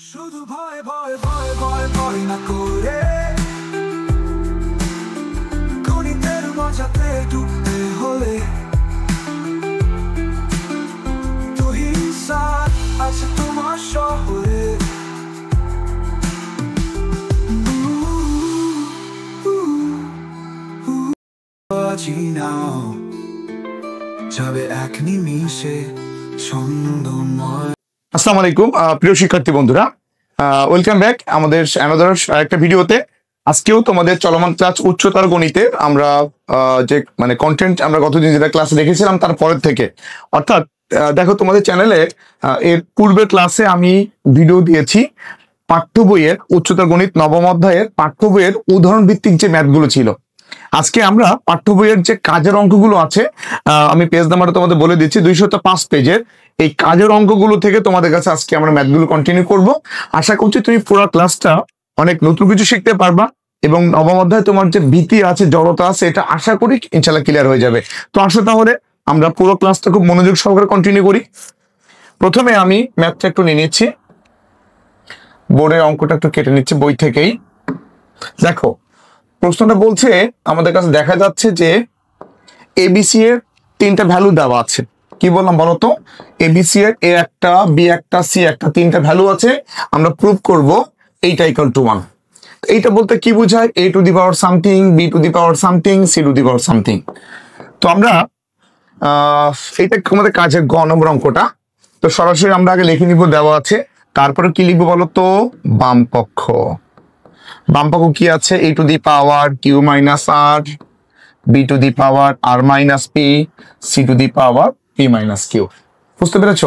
শুধু ভয় ভয় ভয় ভয় ভয় না করে গণিতের মজাতে ডুবতে হলে তুহিন স্যার আছে তোমার শহরে। নাও যাবে এক নিমিষে ছন্দময়। আসসালামু আলাইকুম প্রিয় শিক্ষার্থী বন্ধুরা, ওয়েলকাম ব্যাক আমাদের অ্যানাদার একটা ভিডিওতে। আজকেও তোমাদের চলমান ক্লাস উচ্চতর গণিতে আমরা যে কন্টেন্ট আমরা গতদিন যেটা ক্লাসে দেখেছিলাম তার পরের থেকে, অর্থাৎ দেখো তোমাদের চ্যানেলে এর পূর্বের ক্লাসে আমি ভিডিও দিয়েছি পাঠ্য বইয়ের উচ্চতর গণিত নবম অধ্যায়ের পাঠ্য বইয়ের উদাহরণ ভিত্তিক যে ম্যাথগুলো ছিল। আজকে আমরা পাঠ্য বইয়ের যে কাজের অঙ্কগুলো আছে, আমি পেজ নাম্বারটা তোমাদের বলে দিচ্ছি, 205 পেজের এই কাজের অঙ্কগুলো থেকে তোমাদের কাছে আজকে আমরা ম্যাথগুলো কন্টিনিউ করব। আশা করছি তুমি পুরো ক্লাসটা অনেক নতুন কিছু শিখতে পারবা এবং নবম অধ্যায়ে তোমার যে ভীতি আছে, জড়তা আছে, এটা আশা করি ইনশাল্লাহ ক্লিয়ার হয়ে যাবে। তো আসো তাহলে আমরা পুরো ক্লাসটা খুব মনোযোগ সহকারে কন্টিনিউ করি। প্রথমে আমি ম্যাথটা একটু নিয়ে নিচ্ছি, বোর্ডের অঙ্কটা একটু কেটে নিচ্ছি বই থেকেই। দেখো প্রশ্নটা বলছে, আমাদের কাছে দেখা যাচ্ছে যে এবিসি এর তিনটা ভ্যালু দেওয়া আছে। কি বললাম বলো তো? এবিসি এর এ একটা, বি একটা, সি একটা, তিনটা ভ্যালু আছে। আমরা প্রুভ করব এইটা ইকুয়াল টু 1। এইটা বলতে কি বোঝায়? A to the power something, B to the power something, C to the power something. তো আমরা এইটা আমাদের কাজের গ নম্বর অঙ্কটা। তো সরাসরি আমরা আগে লিখে নিব, দেওয়া আছে। তারপরে কি লিখবো বলো তো? বাম পক্ষ কি আছে? A to the power Q minus R, B to the power R minus P, C to the power P minus Q. বুঝতে পেরেছ?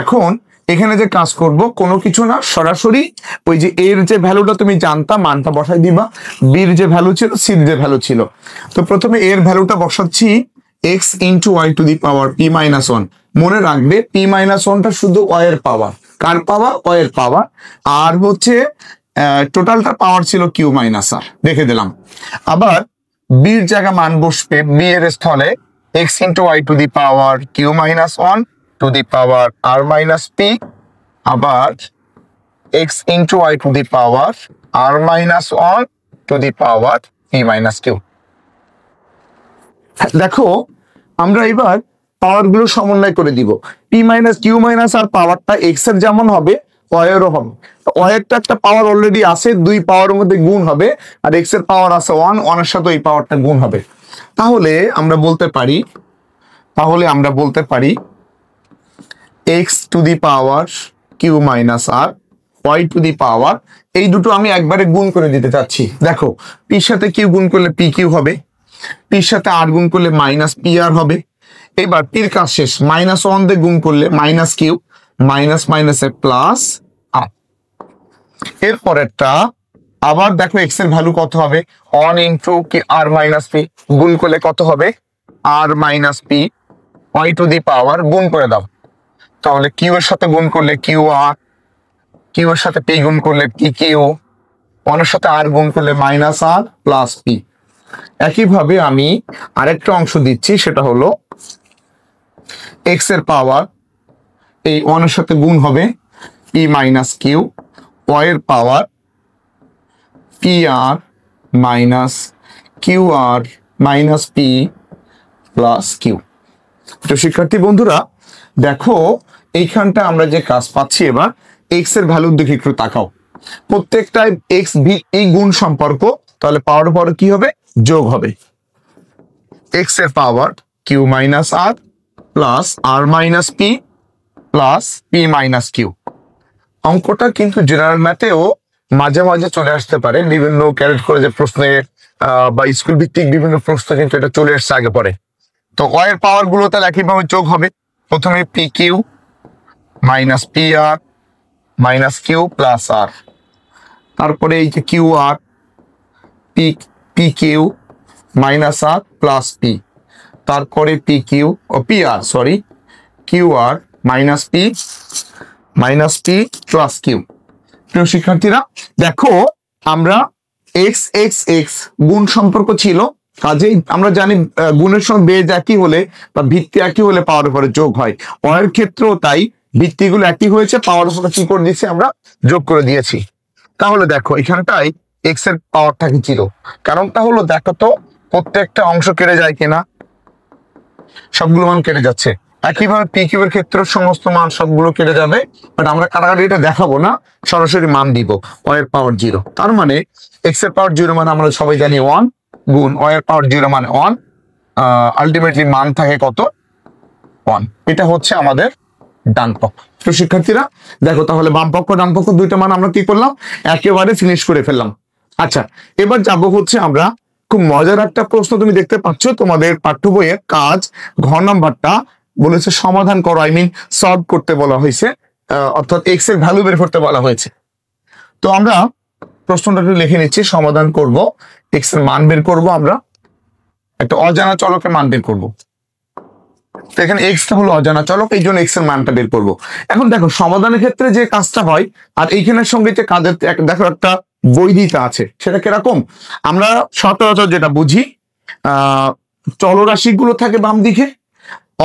এখন এখানে যে কাজ করব কোনো কিছু না, সরাসরি ওই যে এর যে ভ্যালুটা তুমি জানতা মানটা বসাই দিবা, বির যে ভ্যালু ছিল, সির যে ভ্যালু ছিল। তো প্রথমে এর ভ্যালুটা বসাচ্ছি X into Y to the power P minus 1। মনে রাখবে পি মাইনাস 1টা শুধু ওয়াই এর পাওয়ার। কার পাওয়ার? ওয়াই এর পাওয়ার। আর হচ্ছে টোটালটা পাওয়ার ছিল কিউ মাইনাস আর, রেখে দিলাম। আবার বির জায়গা মান বসবে বি এর স্থলে X into Y to the power Q minus 1 to the power R minus P, আবার X into Y to the power R minus 1 to the power P minus Q. দেখো আমরা এবার পাওয়ার গুলো সমন্বয় করে দিব। P minus Q minus R পাওয়ারটা X এর যেমন হবে ওয়াইয়েরও হবে। ওয়াইয়েরটা একটা পাওয়ার অলরেডি আছে, দুই পাওয়ারের মধ্যে গুণ হবে, আর এক্স এর পাওয়ার আছে 1, 1 এর সাথে এই পাওয়ারটা গুণ হবে। তাহলে আমরা বলতে পারি X to the power Q minus R, Y to the power, এই দুটো আমি একবারে গুণ করে দিতে চাচ্ছি। দেখো পির সাথে কিউ গুণ করলে পি কিউ হবে, পির সাথে আর গুণ করলে মাইনাস পি আর হবে। এবার পির কাজ শেষ, মাইনাস 1 দিয়ে গুণ করলে মাইনাস কিউ, মাইনাস মাইনাসে প্লাস আর। এরপরেরটা আবার দেখো এক্স এর ভ্যালু কত হবে? 1 ইন্টু কি আর মাইনাস পি, গুণ করলে কত হবে? R minus P, Y to the power গুণ করে দাও। তাহলে কিউ এর সাথে গুণ করলে কিউ আর, কিউ এর সাথে পি গুণ করলে পি কিউ, 1 এর সাথে আর গুণ করলে মাইনাস আর প্লাস পি। একইভাবে আমি আরেকটা অংশ দিচ্ছি, সেটা হলো এক্স এর পাওয়ার এই 1 এর সাথে গুণ হবে পি মাইনাস কিউ, ওয়াই এর পাওয়ার P R minus Q R minus P plus Q. তো শিক্ষার্থী বন্ধুরা দেখো এইখানটা আমরা যে কাজ পাচ্ছি, এবার এক্স এর ভ্যালুর দিকে একটু তাকাও। প্রত্যেকটাই এক্স ভি এই গুণ সম্পর্ক, তাহলে পাওয়ার পরে কি হবে? যোগ হবে। এক্স এর power Q minus R plus R minus P plus P minus Q. অঙ্কটা কিন্তু জেনারেল ম্যাথেও মাঝে মাঝে চলে আসতে পারে, বিভিন্ন ক্যারেট করে যে প্রশ্নে বা স্কুল ভিত্তিক বিভিন্ন প্রশ্ন কিন্তু এটা চলে আসছে আগে পরে। তো ওয়াই এর পাওয়ার গুলো তাহলে একইভাবে যোগ হবে। প্রথমে P Q minus P R minus Q plus আর, তারপরে এই যে Q R P Q minus R plus P, তারপরে P Q O P R sorry Q R minus P plus Q. প্রিয় শিক্ষার্থীরা দেখো আমরা এক্স এক্স এক্স গুণ সম্পর্ক ছিল, কাজেই আমরা জানি গুণের সঙ্গে বেজ একই হলে বা ভিত্তি একই হলে পাওয়ার উপরে যোগ হয়। ওয়াই এর ক্ষেত্রেও তাই, ভিত্তিগুলো একই হয়েছে, পাওয়ারের সাথে কি করে দিয়েছি আমরা, যোগ করে দিয়েছি। তাহলে দেখো এখানটাই এক্স এর পাওয়ারটা কি ছিল, কারণটা হলো দেখো তো প্রত্যেকটা অংশ কেটে যায় কিনা, সবগুলো মান কেটে যাচ্ছে। একইভাবে পি কিউ এর ক্ষেত্রে সমস্ত মান সবগুলো কেটে যাবে, বাট আমরা কাটাকাটি এটা দেখাবো না, সরাসরি মান দিব ওয়াই এর পাওয়ার 0। তার মানে এক্স এর পাওয়ার 0 মানে আমরা সবাই জানি 1 গুণ ওয়াই এর পাওয়ার 0 মানে 1, আলটিমেটলি মান থাকে কত, 1। এটা হচ্ছে আমাদের ডান পক্ষ। তো শিক্ষার্থীরা দেখো তাহলে বাম পক্ষ ডান পক্ষ দুইটা মান আমরা কি করলাম, একেবারে ফিনিশ করে ফেললাম। আচ্ছা, এবার যাবো হচ্ছে আমরা, খুব মজার একটা প্রশ্ন তুমি দেখতে পাচ্ছ তোমাদের পাঠ্য বইয়ের কাজ ঘ নাম্বারটা বলেছে সমাধান করো, আই মিন সলভ করতে বলা হয়েছে, অর্থাৎ এক্স এর ভ্যালু বের করতে বলা হয়েছে। তো আমরা প্রশ্নটা একটু লিখে নিচ্ছি, সমাধান করব, এক্স এর মান বের করব, আমরা একটা অজানা চলকের মান বের করব। এখানে এক্সটা হলো অজানা চলক, এই জন্য এক্স এর মানটা বের করবো। এখন দেখো সমাধানের ক্ষেত্রে যে কাজটা হয় আর এইখানের সঙ্গে যে কাজের দেখো একটা বৈধতা আছে, সেটা কিরকম, আমরা সচরাচর যেটা বুঝি, চলরাশি গুলো থাকে বাম দিকে,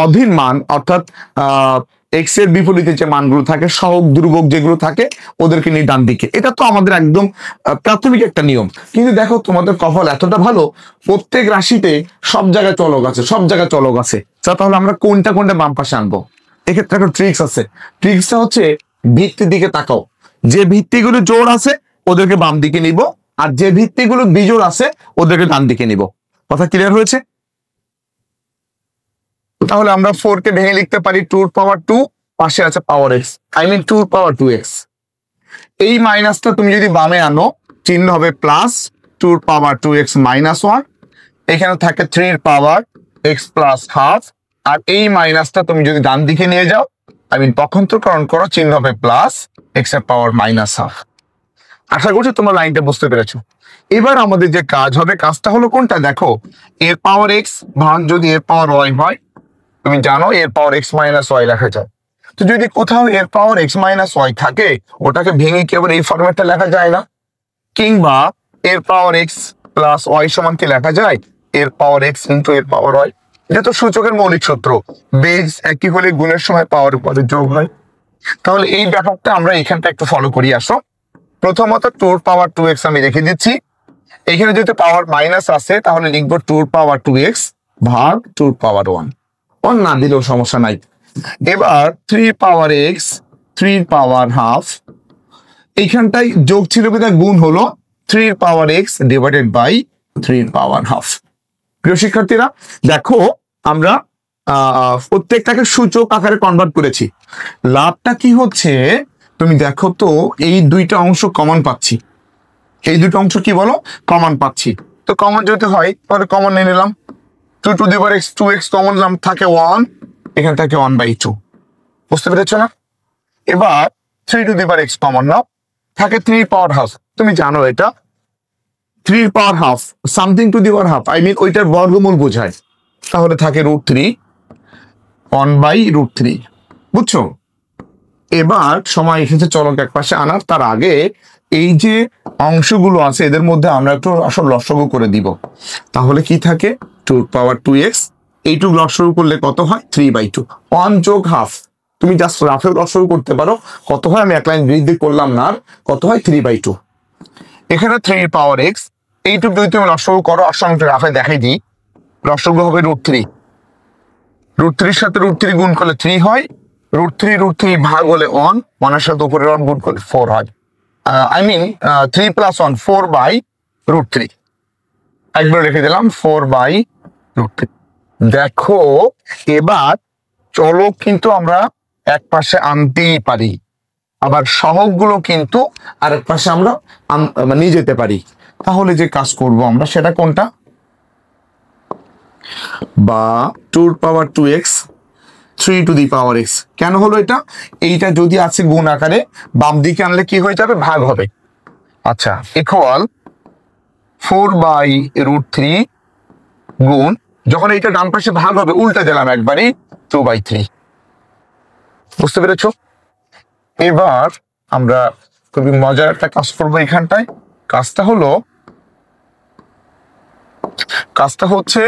অধীন মান অর্থাৎ এক্স এর বিপরীতে যে মানগুলো থাকে, সহগ ধ্রুবক যেগুলো থাকে ওদেরকে নিয়ে ডান দিকে। এটা তো আমাদের একদম প্রাথমিক একটা নিয়ম। কিন্তু দেখো তোমাদের কপাল এতটা ভালো, প্রত্যেক রাশিতে সব জায়গায় চলক আছে, সব জায়গায় চলক আছে। তাহলে আমরা কোনটা কোনটা বাম পাশে আনবো, এক্ষেত্রে একটা ট্রিক্স আছে। ট্রিক্সটা হচ্ছে ভিত্তির দিকে তাকাও, যে ভিত্তিগুলো জোড় আছে ওদেরকে বাম দিকে নিব, আর যে ভিত্তিগুলো বিজোড় আছে ওদেরকে ডান দিকে নিব। কথা ক্লিয়ার হয়েছে? তাহলে আমরা 4 কে ভেঙে লিখতে পারি 2 পাওয়ার 2, পাশে আছে power x, I mean 2 power 2x। এই মাইনাসটা তুমি যদি বামে আনো চিহ্ন হবে প্লাস, 2 পাওয়ার 2x মাইনাস 1, এখানে থাকে 3 পাওয়ার x প্লাস হাফ, আর এই মাইনাসটা তুমি যদি ডান দিকে নিয়ে যাও, আই মিন পক্ষান্তরকরণ করো, চিহ্ন হবে প্লাস, x এর পাওয়ার মাইনাস হাফ। আশা করছি তোমরা লাইনটা বুঝতে পেরেছো। এবার আমাদের যে কাজ হবে, কাজটা হলো কোনটা, দেখো এর পাওয়ার x ভাগ যদি এর পাওয়ার y হয়, তুমি জানো এর পাওয়ার x মাইনাস ওয়াই লেখা যায়। তো যদি কোথাও এর পাওয়ার x মাইনাস ওয়াই থাকে, ওটাকে ভেঙে কি আবার এই ফরম্যাটটা লেখা যায় না? কিংবা এর পাওয়ার x প্লাস ওয়াই সমান কি লেখা যায়, এর পাওয়ার x ইন্টু এর পাওয়ার ওয়াই। এটা তো সূচকের মৌলিক সূত্র, বেজ একই হলে গুণের সময় পাওয়ার পরে যোগ হয়। তাহলে এই ব্যাপারটা আমরা এখানটা একটু ফলো করি। আসো, প্রথমত 2 পাওয়ার 2x আমি রেখে দিচ্ছি, এখানে যদি পাওয়ার মাইনাস আসে তাহলে লিখবো 2 পাওয়ার 2x ভাগ 2 পাওয়ার 1, না দিলেও সমস্যা নাই। এবার 3 পাওয়ার x 3 পাওয়ার হাফ, এইখানটাই যোগ ছিল বিধায় গুণ হলো 3 power x divided by 3 power half. প্রিয় শিক্ষার্থীরা দেখো আমরা প্রত্যেকটাকে সূচক আকারে কনভার্ট করেছি। লাভটা কি হচ্ছে তুমি দেখো তো, এই দুইটা অংশ কমন পাচ্ছি, এই দুটো অংশ কি বলো, কমন পাচ্ছি। তো কমন যদি হয় তাহলে কমন নিয়ে নিলাম, 2 two the power x 2x common নাম থাকে 1, এখানে থাকে 1/2। বুঝতে পেরেছো না? এবার 3 to the power x common নাও, থাকে 3 পাওয়ার হাফ। তুমি জানো এটা 3 power half something to the power half, I mean ওইটার বর্গমূল বোঝায়। তাহলে থাকে √3, 1/√3। বুঝছো? এবার সময় এসেছে চলক এক পাশে আনার, তার আগে এই যে অংশগুলো আছে এদের মধ্যে আমরা একটু আসল লসাগু করে দিব। তাহলে কি থাকে 2 পাওয়ার 2x, এইটুক লসাগু করলে কত হয় 3/2, 1 যোগ হাফ। তুমি জাস্ট রাফে লসাগু করতে পারো, কত হয় আমি এক লাইন বৃদ্ধি করলাম না, আর কত হয় 3/2। এখানে 3 পাওয়ার x, এইটুক যদি তুমি লসাগু করো, আসলে রাফে দেখাই দিই, লসাগু হবে √3, √3 সাথে √3 গুণ করলে 3 হয়, √3 ভাগ হলে 1, 1 এর সাথে উপরে 1 গুণ করলে 4 হয়, আই মিন 3 + 1 4/√3। একবার রেখে দিলাম 4/√3। দেখো এবার চলক কিন্তু আমরা এক পাশে আনতেই পারি, আবার সহগগুলো কিন্তু আরেক পাশে আমরা নিয়ে যেতে পারি। তাহলে যে কাজ করব আমরা সেটা কোনটা, বা 2 পাওয়ার 2x 3 to the power x। কেন হলো এটা, এইটা যদি আছে গুণ আকারে, বাম দিকে আনলে কি হয়ে যাবে, ভাগ হবে। আচ্ছা, ইকুয়াল 4/√3 গুণ, যখন এইটা ডান পাশে ভাগ হবে উল্টা দিলাম একবারই, 2/3। বুঝতে পেরেছো? এবার আমরা খুবই মজার একটা কাজ করবো এখানটায়। কাজটা হচ্ছে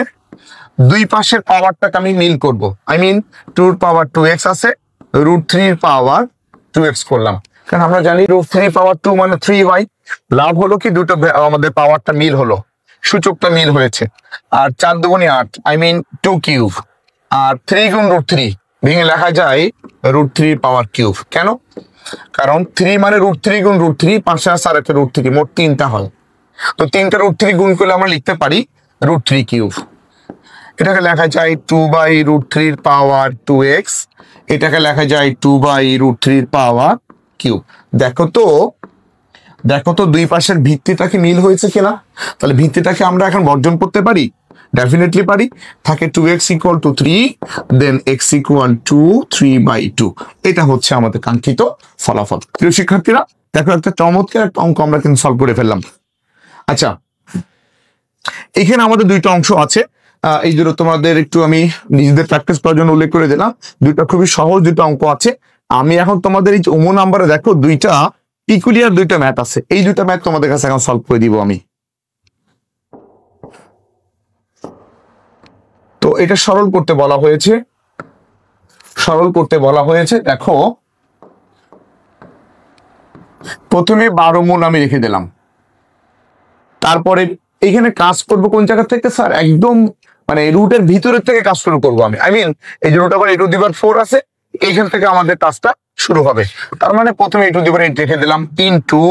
দুই পাশের পাওয়ারটাকে আমি নীল করব, আই মিন 2 পাওয়ার 2x আছে, √3 পাওয়ার 2x করলাম, কারণ আমরা জানি √3 পাওয়ার 2 মানে 3y। লাভ হলো কি দুটো আমাদের পাওয়ারটা মিল হলো, সূচকটা মিল হয়েছে। আর 4 দুগুণে 8, আই মিন 2 কিউব। আর 3 গুণ √3 ভেঙে লেখা যায় √3 পাওয়ার কিউব। কেন? কারণ 3 মানে √3 গুণ √3, 5 আর একটা √3, মোট 3টা হয়। তো 3টা √3 গুণ করলে আমরা লিখতে পারি √3 কিউব। এটাকে লেখা যায় 2/√3 পাওয়ার 2x, এটাকে লেখা যায় 2/√3 পাওয়ার কিউব। দেখো তো দুই পাশের ভিত্তিটা কি মিল হয়েছে কিনা। তাহলে ভিত্তিটাকে আমরা এখন বর্জন করতে পারি, ডেফিনেটলি পারি। থাকে 2x = 3, দেন x = 3/2। এটা হচ্ছে আমাদের কাঙ্ক্ষিত ফলাফল। প্রিয় শিক্ষার্থীরা, দেখো একটা চমৎকার একটা অঙ্ক আমরা কিন্তু সলভ করে ফেললাম। আচ্ছা, এখানে আমাদের দুইটা অংশ আছে, এই দুটো তোমাদের একটু আমি নিজেদের প্র্যাকটিস করার জন্য উল্লেখ করে দিলাম। দুইটা খুবই সহজ দুটো অঙ্ক আছে। আমি এখন তোমাদের এই ওমো নাম্বারে দেখো দুইটা পিকুলিয়ার দুইটা ম্যাথ আছে, এই দুইটা ম্যাথ তোমাদের কাছে এখন সলভ করে দিব আমি। তো এটা সরল করতে বলা হয়েছে। দেখো প্রথমে 12 মূল আমি রেখে দিলাম, তারপরে এইখানে কাজ করব কোন জায়গা থেকে স্যার? একদম মানে রুটের ভিতরের থেকে কাজ শুরু করবো আমি। আই মিন এই যে রুট ওভার a⁴ আছে, এইখান থেকে আমাদের কাজটা শুরু হবে। তার মানে প্রথমে a⁴ রেখে দিলাম, ইনটু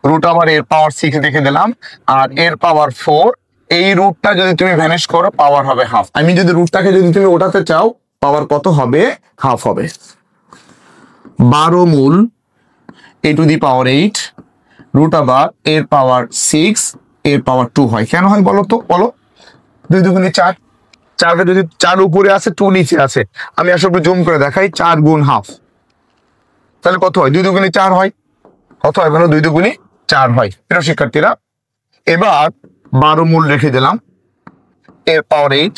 রুট ওভার এর পাওয়ার 6 রেখে দিলাম, আর এর পাওয়ার 4। এই রুটটা যদি তুমি ভ্যানিশ করো পাওয়ার হবে হাফ। আমি যদি রুটটাকে যদি তুমি ওঠাতে চাও পাওয়ার কত হবে? হাফ হবে। 12 মূল a⁴ রুট ওভার এর পাওয়ার 6 এর পাওয়ার 2 হয়। কেন হয় বলো তো? বলো। 2 দুগুণে 4, 4কে যদি 4 উপরে আছে 2 নিচে আছে, আমি আসলে একটু জুম করে দেখাই। 4 গুণ হাফ, তাহলে কত হয়? 2 দুগুণে 4 হয়। কত হয় বলো? 2 দুগুণে 4 হয়। প্রিয় শিক্ষার্থীরা, এবার 12 মূল রেখে দিলাম, এর পাওয়ার 8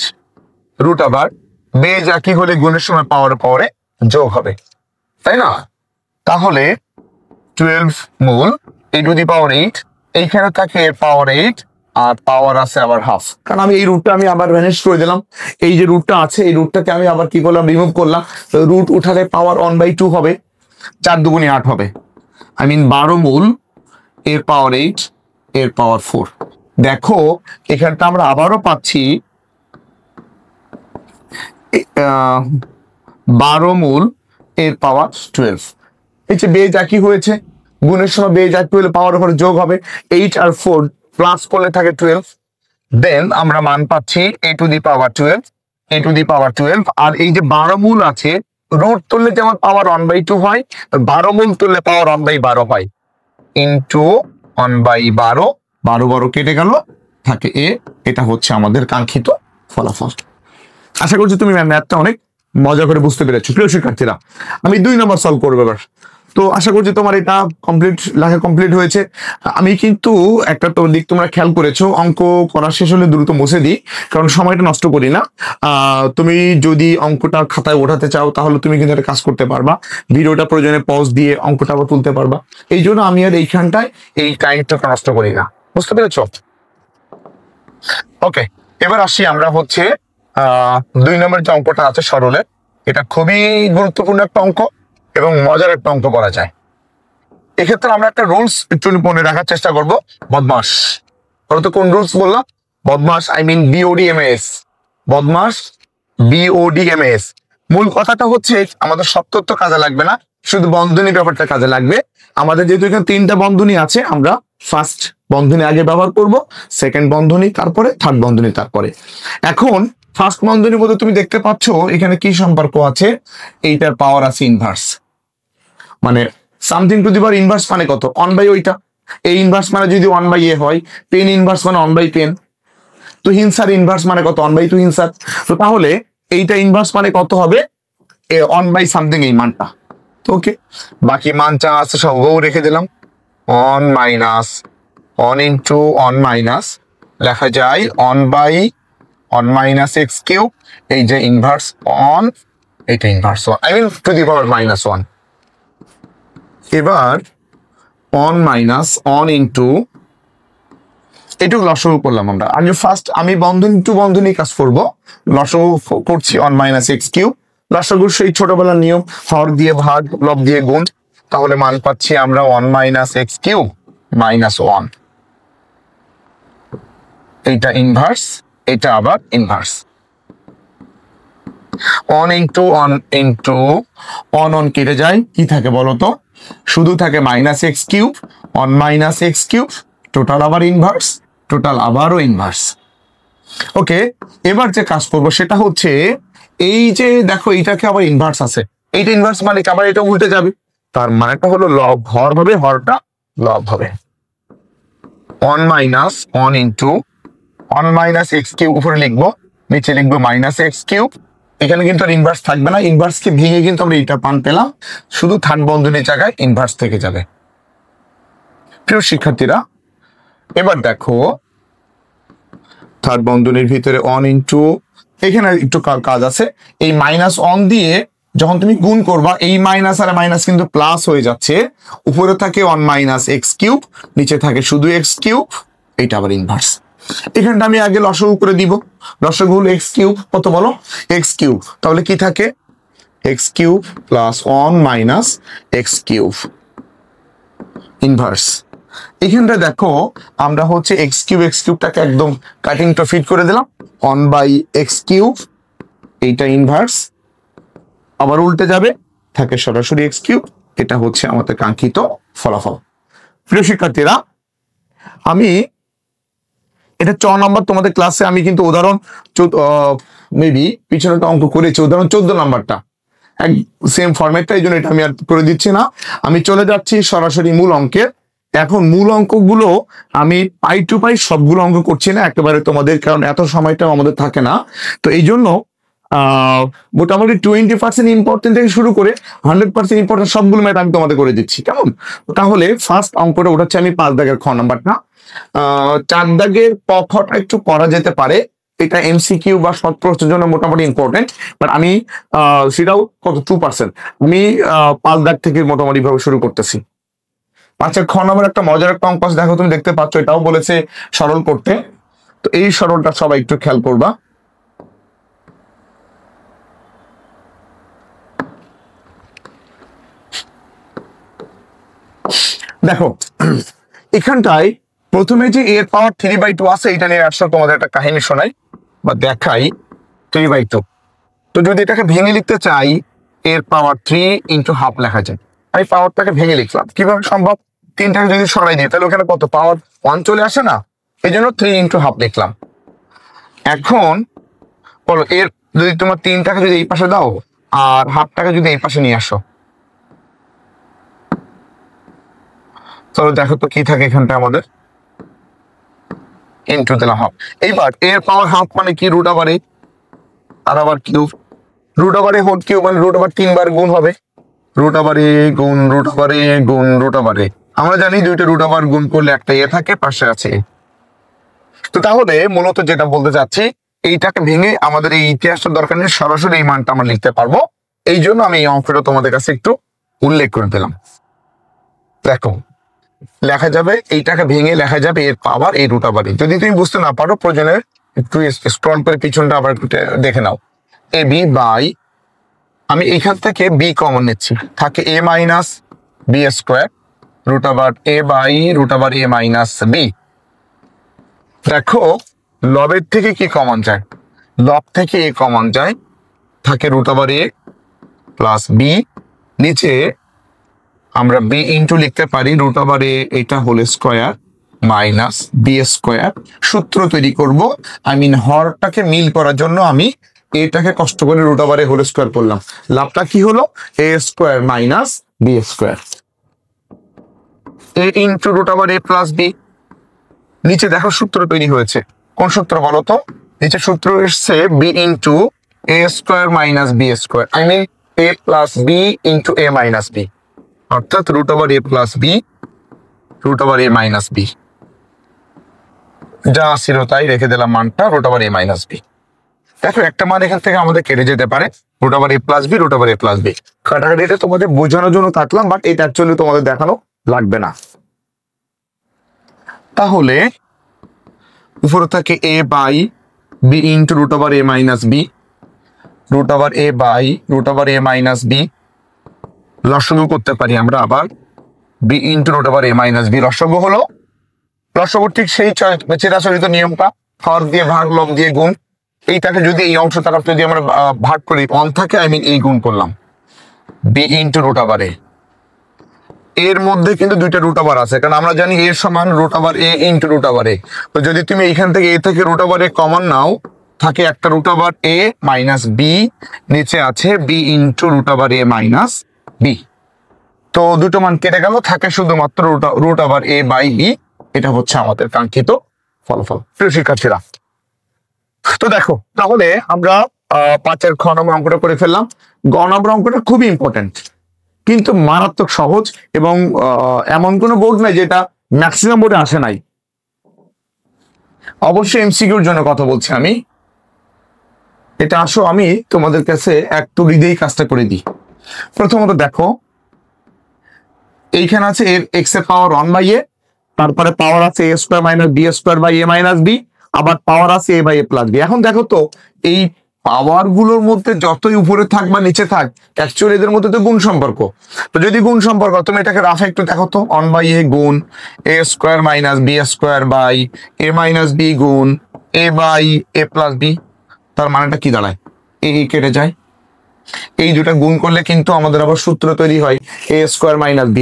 রুট ওভার বেজ একই হলে গুণের সময় পাওয়ারে যোগ হবে, তাই না? তাহলে 12 মূল a⁴ এইখানে থাকে এর পাওয়ার 8 আর পাওয়ার আছে আবার হাফ। কারণ আমি এই রুটটা আমি আবার ভ্যানিশ করে দিলাম। এই যে রুটটা আছে এই রুটটাকে আমি আবার কি করলাম? রিমুভ করলাম। রুট উঠালে পাওয়ার 1/2 হবে, 4 দুগুণে 8 হবে। আই মিন 12 মূল এর পাওয়ার 8 এর পাওয়ার 4। দেখো এখানটা আমরা আবারও পাচ্ছি 12 মূল এর পাওয়ার 12। এই যে বেজ একই হয়েছে, গুণের সময় বেজ একই হলে পাওয়ার উপরে যোগ হবে। 8 আর 4 প্লাস করলে থাকে 12। দেন আমরা মান পাচ্ছি a⁴12। আর এই যে 12 মূল আছে, রুট তুললে যেমন পাওয়ার 1/2 হয়, 12 মূল তুললে পাওয়ার 1/12 হয়। ইন্টু 1/12, 12 কেটে গেল, থাকে এ। এটা হচ্ছে আমাদের কাঙ্ক্ষিত ফলাফল। আশা করছি তুমি ম্যাথটা অনেক মজা করে বুঝতে পেরেছো। প্রিয় শিক্ষার্থীরা, আমি 2 নম্বর সলভ করবো এবার। তো আশা করছি তোমার এটা লেখা কমপ্লিট হয়েছে। আমি কিন্তু একটা দিক তোমরা খেয়াল করেছো, অঙ্ক করা শেষ হলে দ্রুত মুছে দিই, কারণ সময়টা নষ্ট করি না। তুমি যদি অঙ্কটা খাতায় ওঠাতে চাও তাহলে তুমি কিন্তু একটা কাজ করতে পারবা, ভিডিওটা প্রয়োজনে পজ দিয়ে অঙ্কটা আবার তুলতে পারবা। এই জন্য আমি আর এইখানটায় এই টাইমটা নষ্ট করি না, বুঝতে পেরেছো? ওকে, এবার আসি আমরা হচ্ছে 2 নম্বর যে অঙ্কটা আছে সরলের, এটা খুবই গুরুত্বপূর্ণ একটা অঙ্ক এবং মজার একটা অঙ্ক করা যায়। এক্ষেত্রে আমরা একটা রুলস একটু মনে রাখার চেষ্টা করব। বদমাস, বলতো কোন রুলস বললাম? বদমাস, আই মিন BODMAS। বদমাস, BODMAS। মূল কথাটা হচ্ছে আমাদের সবতত্ত্ব কাজে লাগবে না, শুধু বন্ধনী ব্যাপারটা কাজে লাগবে। আমাদের যেহেতু এখানে 3টা বন্ধনী আছে, আমরা ফার্স্ট বন্ধনী আগে ব্যবহার করব, সেকেন্ড বন্ধনী তারপরে, থার্ড বন্ধনী তারপরে। এখন ফার্স্ট বন্ধনীর মধ্যে তুমি দেখতে পাচ্ছ এখানে কি সম্পর্ক আছে? এইটার পাওয়ার আছে ইনভার্স, মানে something to the power inverse মানে কত? 1/, ওইটা। এই ইনভার্স মানে যদি 1/a হয়, পেন ইনভার্স মানে 1/10। তো হিনসার ইনভার্স মানে কত? 1/2 হিনসার। তো তাহলে এইটা ইনভার্স মানে কত হবে? 1/something, এই মানটা। ওকে, বাকি মান যা আছে সব রেখে দিলাম। 1 মাইনাস 1 ইন্টু 1 মাইনাস লেখা যায় 1/1 মাইনাস x কিউব। এই যে ইনভার্স 1, এটা inverse 1, I mean to the power -1। এবার 1 মাইনাস 1 ইন্টু, এটুকু লসাগু করলাম আমরা। আমি ফার্স্ট আমি বন্ধনী টু বন্ধনী কাজ করবো, লসাগু করছি 1 মাইনাস x কিউব লসাগু সেই ছোটবেলার নিয়ম, হর দিয়ে ভাগ, লব দিয়ে গুণ, তাহলে মান পাচ্ছি আমরা 1 মাইনাস এক্স কিউব মাইনাস 1। এইটা ইনভার্স, এটা আবার ইনভার্স। 1 ইন্টু 1 ইন্টু 1 কেটে যায়, কি থাকে বলতো? শুধু থাকে minus x cube, 1 minus x cube, total আবার ইনভার্স, টোটাল আবারও ইনভার্স। ওকে, এবার যে কাজ করবো সেটা হচ্ছে এই যে দেখো এইটাকে আবার ইনভার্স আছে, এইটা ইনভার্স মানে আবার এটা উল্টে যাবে, তার মানেটা হলো লব হর হবে, হরটা লব হবে। 1 minus 1 into 1 minus x cube উপরে লিখবো, নিচে লিখবো মাইনাস এক্স কিউব। এখানে কিন্তু আর ইনভার্স থাকবে না, ইনভার্সকে ভেঙে কিন্তু আমরা এটা পান পেলাম, শুধু থার্ড বন্ধনীর জায়গায় ইনভার্স থেকে যাবে। প্রিয় শিক্ষার্থীরা, এবার দেখো থার্ড বন্ধনীর ভিতরে 1 ইন্টু, এখানে একটু কাজ আছে, এই মাইনাস 1 দিয়ে যখন তুমি গুণ করবা, এই মাইনাস আর মাইনাস কিন্তু প্লাস হয়ে যাচ্ছে, উপরে থাকে 1 মাইনাস এক্স কিউব, নিচে থাকে শুধু এক্স কিউব, এইটা আবার ইনভার্স। এখানটা আমি আগে লসাগু করে দিব, লসাগু হলো এক্স কিউব, কত বলো? এক্স কিউব, তাহলে কি থাকে? X cube plus 1 minus x cube inverse. এখানটা দেখো আমরা হচ্ছে এক্স কিউবটাকে একদম কাটিং টা ফিট করে দিলাম, 1 বাই এক্স কিউব, এইটা ইনভার্স, আবার উল্টে যাবে, থাকে সরাসরি এক্স কিউব। এটা হচ্ছে আমাদের কাঙ্ক্ষিত ফলাফল। প্রিয় শিক্ষার্থীরা, আমি এটা 4 নম্বর তোমাদের ক্লাসে আমি কিন্তু উদাহরণ মেবি পিছনে একটা অঙ্ক করেছি, উদাহরণ 14 নাম্বারটা সেম ফরম্যাটটা, এই জন্য এটা আমি আর করে দিচ্ছি না। আমি চলে যাচ্ছি সরাসরি মূল অঙ্কে। এখন মূল অঙ্কগুলো আমি পাই টু পাই সবগুলো অঙ্ক করছি না একেবারে তোমাদের, কারণ এত সময়টা আমাদের থাকে না। তো এই জন্য মোটামুটি 20% ইম্পর্টেন্ট থেকে শুরু করে 100% ইম্পর্টেন্ট সবগুলো ম্যাথ আমি তোমাদের করে দিচ্ছি, কেমন? তাহলে ফার্স্ট অঙ্কটা ওঠাচ্ছে আমি 5 দাগের খ নাম্বারটা। 4 দাগের ক খটা একটু করা যেতে পারে, এটা এমসিকিউ বা শর্ট প্রশ্নের জন্য মোটামুটি ইম্পর্টেন্ট, বাট আমি সেটাও কত 2%, আমি 5 দাগ থেকে মোটামুটি ভাবে শুরু করতেছি। আচ্ছা, খ নম্বর একটা মজার একটা অঙ্ক দেখো, তুমি দেখতে পাচ্ছ, এটাও বলেছে সরল করতে, তো এই সরলটা সবাই একটু খেয়াল করবা। দেখো এখানটায় প্রথমে যে এর পাওয়ার 3/2 আছে, এটা নিয়ে আসলে তোমাদের একটা কাহিনী শোনাই বা দেখাই। 3/2, তো যদি এটাকে ভেঙে লিখতে চাই, এর পাওয়ার 3 ইন্টু হাফ লেখা যায়। আমি পাওয়ারটাকে ভেঙে লিখলাম, কিভাবে সম্ভব? 3টাকে যদি সরাই দিই তাহলে ওখানে কত পাওয়ার 1 চলে আসে না, এই জন্য 3 ইন্টু হাফ লিখলাম। এখন বলো, এর যদি তোমার 3টাকে যদি এই পাশে দাও আর হাফটাকে যদি এই পাশে নিয়ে আসো, তাহলে দেখো তো কি থাকে এখানটা আমাদের, ইন্টু দিলাম হাফ। এইবার এর পাওয়ার হাফ মানে কি? রুট ওভার এ, আর আবার কিউব, রুট ওভার এ হোল কিউব মানে রুট ওভার 3 বার গুণ হবে, রুট ওভার এ গুণ রুট ওভার এ গুণ রুট ওভার এ। আমরা জানি দুইটা রুট ওভার গুণ করলে একটা এ থাকে, পাশে আছে। তো তাহলে মূলত যেটা বলতে চাচ্ছি, এইটাকে ভেঙে আমাদের এই ইতিহাসটা দরকার নেই, সরাসরি এই মানটা আমরা লিখতে পারবো। এই জন্য আমি এই অঙ্কটা তোমাদের কাছে একটু উল্লেখ করে দিলাম। দেখো লেখা যাবে, এইটাকে ভেঙে লেখা যাবে এর পাওয়ার এই রুট ওভার এ। যদি তুমি বুঝতে না পারো, প্রয়োজনে একটু স্ক্রল করে পিছনটা আবার একটু দেখে নাও। এ বি বাই, আমি এখান থেকে বি কমন নিচ্ছি, থাকে A minus B square root over A by root over A minus B. দেখো লবের থেকে কি কমন যায়? লব থেকে এ কমন যায়, থাকে root over A plus B, নিচে আমরা বি ইন্টু লিখতে পারি রুট ওভার এ, এটা whole square minus B square. সূত্র তৈরি করব, আই মিন হরটাকে মিল করার জন্য আমি এটাকে কষ্ট করে রুট ওভার এ হোল স্কোয়ার করলাম। লাভটা কি হলো? এ square minus B square, A into root over A plus B. নিচে দেখো সূত্র তৈরি হয়েছে, কোন সূত্র বলো তো? নিচে সূত্র এসছে B into A square minus B square, I mean A plus B into A minus B, অর্থাৎ root over A plus B root over A minus B. যা ছিল তাই রেখে দিলাম মানটা, root over A minus B. দেখো একটা মান এখান থেকে আমাদের কেটে যেতে পারে, root over A plus B root over A plus B. কাটাকাটিটা তোমাদের বোঝানোর জন্য থাকলাম, বাট এটা অ্যাকচুয়ালি তোমাদের দেখানো লাগবে না। তাহলে উপরে থাকে A by B into root over A minus B, √a/√a - b লসাগু করতে পারি আমরা আবার b × √a - b। লসাগু হলো লসাগু ঠিক সেই চিরাচরিত নিয়মটা, হর দিয়ে ভাগ, লব দিয়ে গুণ। এইটাকে যদি এই অংশ দ্বারা যদি আমরা ভাগ করি, অন থাকে, এই গুণ করলাম b × √a। এর মধ্যে কিন্তু দুইটা √a আছে, কারণ আমরা জানি a সমান √a × √a। তো যদি তুমি এইখান থেকে a থেকে √a কমন নাও, থাকে একটা √a - b, নিচে আছে b × √a - b। তো দুটো মান কেটে গেল, থাকে শুধুমাত্র √a/b। এটা হচ্ছে আমাদের কাঙ্ক্ষিত ফলাফল। প্রিয় শিক্ষার্থীরা, তো দেখো তাহলে আমরা 5-এর খ নম্বর অঙ্কটা করে ফেললাম। গ নম্বর অঙ্কটা খুবই ইম্পর্টেন্ট, কিন্তু মারাত্মক সহজ, এবং এমন কোনো বোর্ড নাই যেটা ম্যাক্সিমাম বোর্ডে আসে নাই। অবশ্যই এমসিকিউর জন্য কথা বলছি আমি। এটা আসো আমি তোমাদের কাছে একটু হৃদয় কাজটা করে দিই। প্রথমত দেখো, এইখানে আছে এর এক্স এর পাওয়ার 1/a, তারপরে পাওয়ার আছে a² - b² - a - b, আবার পাওয়ার আছে a/a + b। এখন দেখো তো, এই পাওয়ার গুলোর মধ্যে যতই উপরে থাক বা নিচে থাক, অ্যাকচুয়ালি এদের মধ্যে তো গুণ সম্পর্ক। তো যদি গুণ সম্পর্ক, তুমি এটাকে রাফে একটু দেখো তো, 1/a গুণ a² - b² - a - b গুণ a/a + b। তার মানেটা কি দাঁড়ায়? এই কেটে যায়, এই দুটা গুণ করলে কিন্তু আমাদের আবার সূত্র তৈরি হয় a² - b²।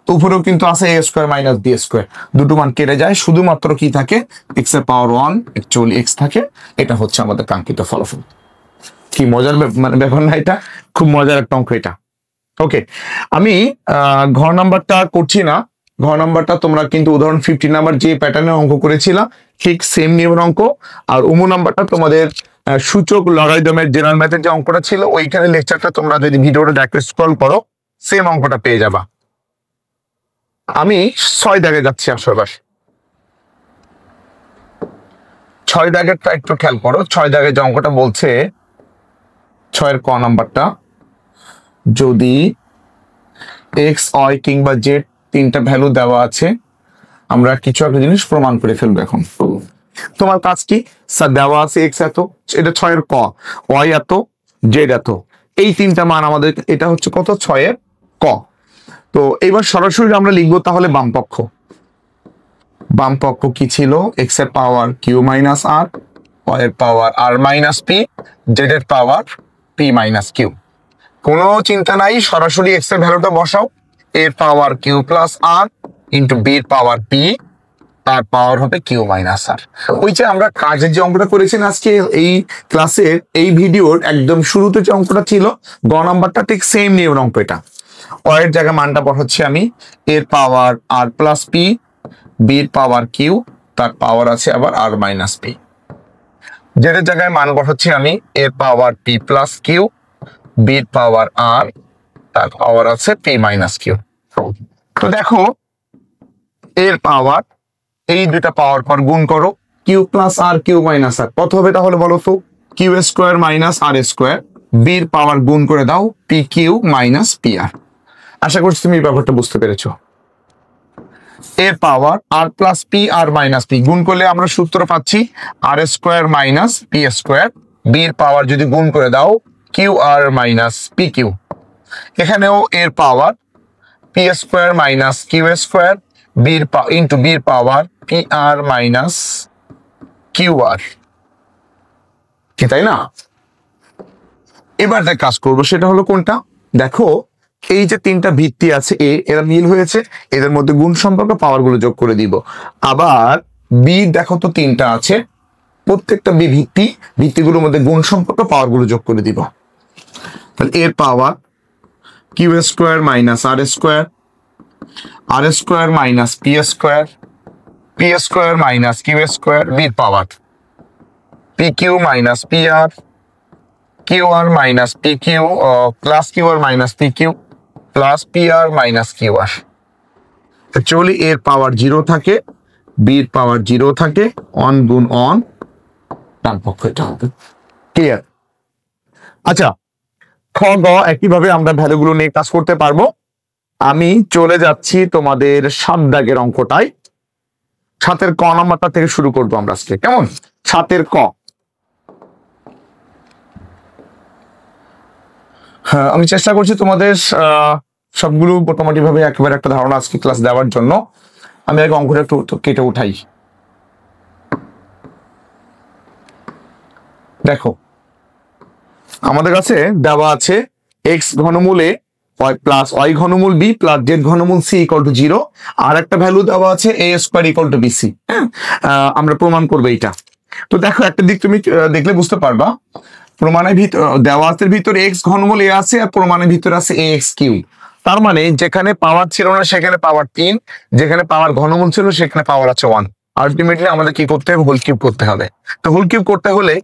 তো উপরেও কিন্তু আছে a² - b²। দুটো মান কেটে যায়, শুধুমাত্র কি থাকে? x এর পাওয়ার 1, অ্যাকচুয়ালি x থাকে। এটা হচ্ছে আমাদের কাঙ্ক্ষিত ফলাফল। কি মজার ব্যাপার না? এটা খুব মজার একটা অঙ্ক এটা। ওকে, আমি ঘ নাম্বারটা করছি না। ঘ নাম্বারটা তোমরা কিন্তু উদাহরণ 15 নাম্বার যে প্যাটার্নের অঙ্ক করেছিলা, ঠিক সেম নিয়মের অঙ্ক। আর উমু নাম্বারটা তোমাদের সূচক লগারিদমের জেনারেল ম্যাথের যে অঙ্কটা ছিল, ওইখানে লেকচারটা তোমরা যদি ভিডিওটা দেখে স্ক্রল করো, সেম অঙ্কটা পেয়ে যাবা। আমি 6 দাগে যাচ্ছি আসলে। 6 দাগেরটা একটু খেয়াল করো। 6 দাগে যে অঙ্কটা বলছে, 6-এর ক নাম্বারটা, যদি এক্স, ওয়াই কিংবা জেড তিনটা ভ্যালু দেওয়া আছে, আমরা কিছু একটা জিনিস প্রমাণ করে ফেলবো। এখন তোমার কাজ কি? স্যার দেওয়া আছে এক্স এত, এটা 6-এর ক, ওয়াই এত, জেড এত, এই তিনটা মান আমাদের, এটা হচ্ছে কত? 6-এর ক। তো এইবার সরাসরি আমরা লিখবো তাহলে বামপক্ষ। বামপক্ষ কি ছিল? এক্স এর পাওয়ার q - r, ওয়াই এর পাওয়ার r - p, জেড এর পাওয়ার p - q। কোনো চিন্তা নাই, সরাসরি এক্স এর ভ্যালুটা বসাও। এর পাওয়ার q + r ইন্টু b এর পাওয়ার p, তার পাওয়ার হবে q - r। ওই যে আমরা কাজের যে অঙ্কটা করেছেন আজকে এই ক্লাসের এই ভিডিওর একদম শুরুতে যে অঙ্কটা ছিল, গ নাম্বারটা ঠিক সেম নিয়মের অঙ্ক এটা। ওয়াই এর জায়গায় মানটা বসাচ্ছি আমি, এর পাওয়ার r + p, b এর পাওয়ার q, তার পাওয়ার আছে আবার r - p। জেড এর জায়গায় মান বসাচ্ছি আমি, এর পাওয়ার p + q, b এর পাওয়ার r, তার পাওয়ার আছে p - q। তো দেখো, এর পাওয়ার, এই দুটা পাওয়ার পর গুণ করো, q + r, q - r কত হবে তাহলে বলো তো? q² - r²। b এর পাওয়ার গুণ করে দাও, pq - pr। আশা করছি তুমি এই ব্যাপারটা বুঝতে পেরেছো। এর পাওয়ার r + p, r - p গুণ করলে আমরা সূত্র পাচ্ছি r² - p²। b এর পাওয়ার যদি গুণ করে দাও, qr - pq। এখানেও এর পাওয়ার p² - q², b এর পাওয়ার pr - qr, কি তাই না? এবার যে কাজ করবো সেটা হলো কোনটা? দেখো, এই যে তিনটা ভিত্তি আছে এরা মিল হয়েছে, এদের মধ্যে গুণ সম্পর্ক পাওয়ার গুলো যোগ করে দিব। আবার বি দেখো তো তিনটা আছে, প্রত্যেকটা বি ভিত্তিগুলোর মধ্যে গুণ সম্পর্ক পাওয়ার গুলো যোগ করে দিব। তাহলে এর পাওয়ার q² - r², r² - p², p² - q², b এর পাওয়ার pq - pr, qr - pq plus qr - pq plus pr - qr। Actually এর পাওয়ার 0 থাকে, বি এর পাওয়ার 0 থাকে, অন গুণ অন, ডান পক্ষ এটা হবে। ক্লিয়ার? আচ্ছা, খ গ একইভাবে আমরা ভ্যালুগুলো নিয়ে কাজ করতে পারবো। আমি চলে যাচ্ছি তোমাদের 7 দাগের অঙ্কটায়। 7-এর ক নাম্বারটা থেকে শুরু করবো আমরা আজকে, কেমন? 7-এর ক, হ্যাঁ, আমি চেষ্টা করছি তোমাদের সবগুলো মোটামুটি ভাবে একেবারে একটা ধারণা আজকে ক্লাস দেওয়ার জন্য। আমি আগে অঙ্কটা একটু কেটে উঠাই। দেখো আমাদের কাছে দেওয়া আছে এক্স ঘনমূল এ প্লাস ওয়াই ঘনমূল বি প্লাস জেড ঘনমূল সি ইকুয়াল টু 0, আর একটা ভ্যালু দেওয়া আছে A square equal to BC. হ্যাঁ, আমরা প্রমাণ করবো এইটা। তো দেখো একটা দিক তুমি দেখলে বুঝতে পারবা, প্রমাণের ভিতর দেওয়াতের ভিতরে এক্স ঘনমূল এ আছে আর প্রমাণের ভিতরে আছে এ এক্স কিউ। তার মানে যেখানে পাওয়ার ছিল না সেখানে পাওয়ার 3, যেখানে পাওয়ার ঘনমূল ছিল সেখানে পাওয়ার আছে 1। আলটিমেটলি আমাদের কি করতে হবে, হোল কিউব করতে হবে। তো হোল কিউব করতে হলে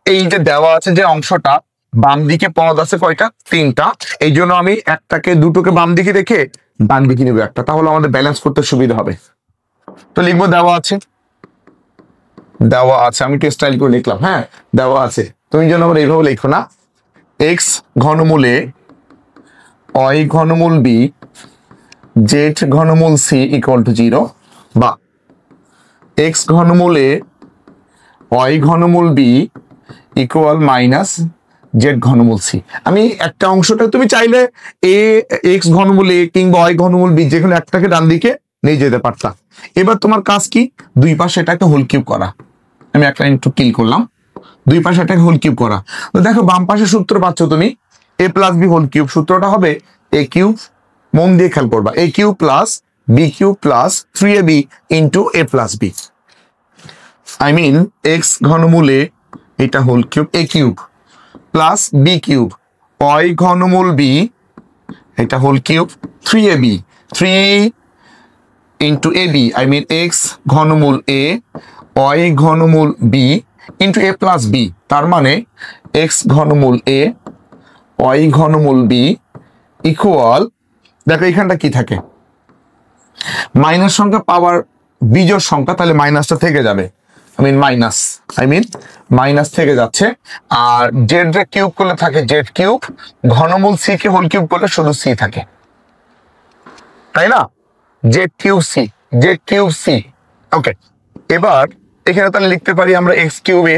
এই যে দেওয়া আছে যে অংশটা, বাম দিকে পদ আছে কয়টা, 3টা। এই জন্য আমি একটাকে দুটোকে বাম দিকে রেখে ডান দিকে নেবো একটা, তাহলে আমাদের ব্যালেন্স করতে সুবিধা হবে। তো লিখবো দেওয়া আছে, আমি একটু স্টাইল করে লিখলাম। হ্যাঁ, দেওয়া আছে, তুমি যেন আবার এইভাবে লিখো না, এক্স ঘনমূলে ওয়াই ঘনমূল বি জেড ঘনমূল সি ইকুয়াল টু 0, বা এক্স ঘনমূলে ওয়াই ঘনমূল বি ইকুয়াল মাইনাস জেড ঘনমূল সি। আমি একটা অংশটা তুমি চাইলে এ এক্স ঘনমূল এ কিংবা ওয়াই ঘনমূল বি যেখানে একটাকে ডান দিকে নিয়ে যেতে পারতাম। এবার তোমার কাজ কি, দুই পাশে এটাকে হোল কিউব করা। আমি একটা একটু কিল করলাম, দুই পাশে এটাকে হোল কিউব করা। তো দেখো বাম পাশে সূত্র পাচ্ছ তুমি, A plus B whole cube. সূত্রটা হবে এ কিউব, মন দিয়ে খেয়াল করবা, A cube plus B cube plus 3ab into A plus B. I mean X ঘনমূলে এটা whole cube A cube plus B cube Y ঘনমূল বি এটা whole cube 3ab 3 into A B, I mean X ঘনমূল A Y ঘনমূল B into A plus B. তার মানে X ঘনমূল A Y ঘনমূল বি ইকুয়াল, দেখো এখানটা কি থাকে, মাইনাস সংখ্যা পাওয়ার বিজোড় সংখ্যা, তাহলে মাইনাসটা থেকে যাবে। মাইনাস থেকে যাচ্ছে। আর জেড রে কিউব করলে থাকে Z cube, ঘনমূল C K whole cube করলে শুধু সি থাকে, তাই না? Z cube C. ওকে, এবার এখানে তাহলে লিখতে পারি আমরা এক্স কিউবে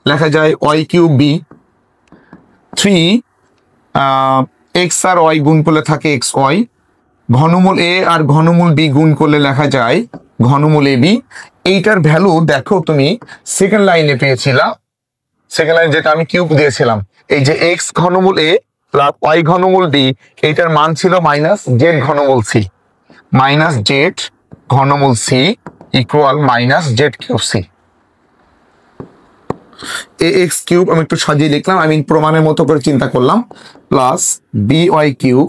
লেখা যায় ওয়াই কিউব বি, 3 এক্স আর ওয়াই গুণ করলে থাকে এক্স ওয়াই, ঘনমূল এ আর ঘনমূল বি গুণ করলে লেখা যায় ঘনমূল এ বি। এইটার ভ্যালু দেখো তুমি সেকেন্ড লাইনে পেয়েছিলাম, সেকেন্ড লাইন যেটা আমি কিউব দিয়েছিলাম, এই যে এক্স ঘনমূল এ প্লাস ওয়াই ঘনমূল বি, এইটার মান ছিল মাইনাস জেড ঘনমূল সি, মাইনাস জেড ঘনমূল C equal minus Z cube C. A X cube আমি একটু সাজিয়ে লিখলাম, আমি প্রমাণের মতো করে চিন্তা করলাম, plus B Y cube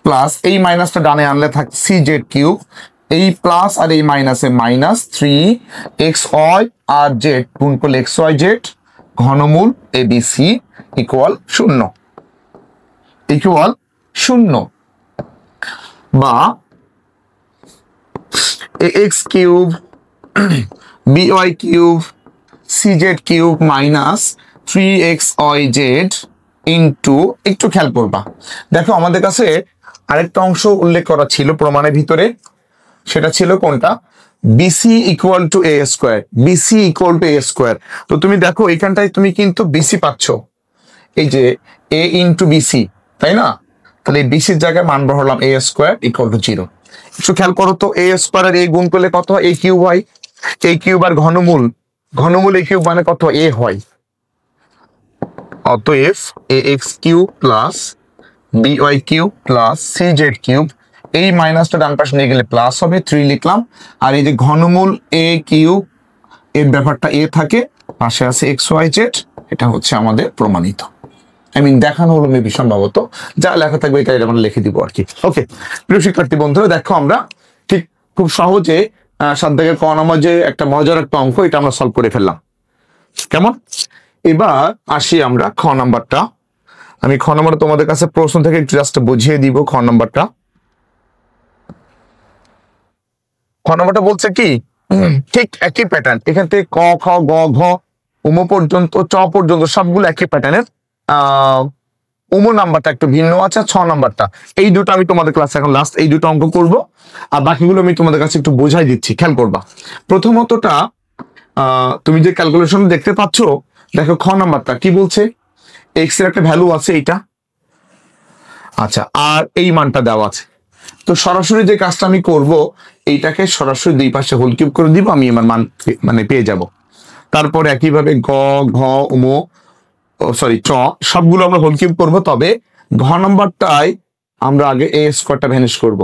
plus এই মাইনাসটা ডানে আনলে থাকে সি জেড কিউব, এই প্লাস আর এই মাইনাসে মাইনাস 3 এক্স ওয়াই আর জেড গুণ করলে এক্স ওয়াই জেড ঘনমূল এ বি সি ইকুয়াল 0, বা A X cube B Y cube C Z cube minus 3 X Y Z into, একটু খেয়াল করবা, দেখো আমাদের কাছে আরেকটা অংশ উল্লেখ করা ছিল প্রমাণের ভিতরে, সেটা ছিল কোনটা, BC equal to A square. তো তুমি দেখো এখানটায় তুমি কিন্তু বিসি পাচ্ছ, এই যে এ ইন্টু বিসি, তাই না? তাহলে এই বিসির জায়গায় মান বসালাম এ স্কোয়ার ইকুয়াল টু 0। একটু খেয়াল করো তো, এ স্কোয়ার আর এ গুণ করলে কত হয়, এ কিউব হয়, এ কিউব আর ঘনমূল এ কিউব মানে কত, এ হয়। অতএব A X cube plus B Y cube plus C Z cube, এই মাইনাসটা ডান পাশে নিয়ে গেলে প্লাস হবে, 3 লিখলাম। আর এই যে ঘনমূল এ কিউব, এর ব্যাপারটা এ থাকে, পাশে আছে এক্স ওয়াই জেড, এটা হচ্ছে আমাদের প্রমাণিত। দেখানো হলো মেবি সম্ভবত, যা লেখা থাকবে এটা আমরা লিখে দিব আর কি। ওকে প্রিয় শিক্ষার্থী বন্ধুরা, দেখো আমরা ঠিক খুব সহজে 7 দাগের ক নম্বর যে একটা মজার একটা অঙ্ক, এটা আমরা সলভ করে ফেললাম। কেমন? এবার আসি আমরা খ নাম্বারটা। আমি খ নাম্বার তোমাদের কাছে প্রশ্ন থেকে একটু জাস্ট বুঝিয়ে দিব। খ নাম্বারটা বলছে কি, ঠিক একই প্যাটার্ন, এখান থেকে ক খ গ ঘ উম পর্যন্ত চ পর্যন্ত সবগুলো একই প্যাটার্নের। উম নাম্বারটা একটু ভিন্ন আছে, 6 নাম্বারটা। এই দুটো আমি তোমাদের ক্লাসে এখন লাস্ট এই দুটো অঙ্ক করব, আর বাকিগুলো আমি তোমাদের কাছে একটু বোঝাই দিচ্ছি, খেয়াল করবা। প্রথমতটা তুমি যে ক্যালকুলেশন দেখতে পাচ্ছ, দেখো খ নাম্বারটা কি বলছে, এক্স এর একটা ভ্যালু আছে এইটা, আচ্ছা, আর এই মানটা দেওয়া আছে। তো সরাসরি যে কাজটা আমি করব, এইটাকে সরাসরি দুই পাশে হোল কিউব করে দিব, আমি আমার মান মানে পেয়ে যাব। তারপরে একইভাবে গ, ঘ, উম, সরি চ, সবগুলো আমরা হোল কিউব করবো। তবে ঘ নম্বরটায় আমরা আগে এ স্কোয়ারটা ভ্যানিশ করব।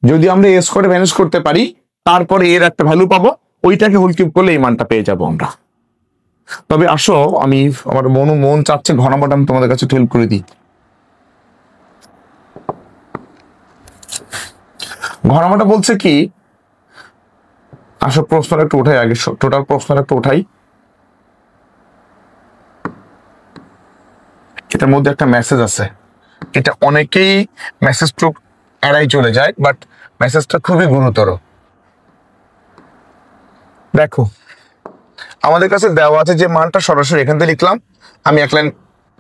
যদি আমরা এ স্কোয়ারটা ভ্যানিশ করতে পারি, তারপরে এর একটা ভ্যালু পাবো, ওইটাকে হোল কিউব করলে এই মানটা পেয়ে যাব আমরা। তবে আসো, আমি আমার মন চাচ্ছে ঘ নম্বরটা আমি তোমাদের কাছে হেল্প করে দিই। ঘ নম্বরটা বলছে কি, আসো প্রশ্নটা একটু উঠাই আগে, টোটাল প্রশ্নটা একটু উঠাই। এটার মধ্যে একটা মেসেজ আছে, এটা অনেকেই মেসেজ টু এড়াই চলে যায়, বাট মেসেজটা খুবই গুরুতর। দেখো, আমাদের কাছে দেওয়া আছে যে মানটা, সরাসরি এখান থেকে লিখলাম, আমি এক লাইন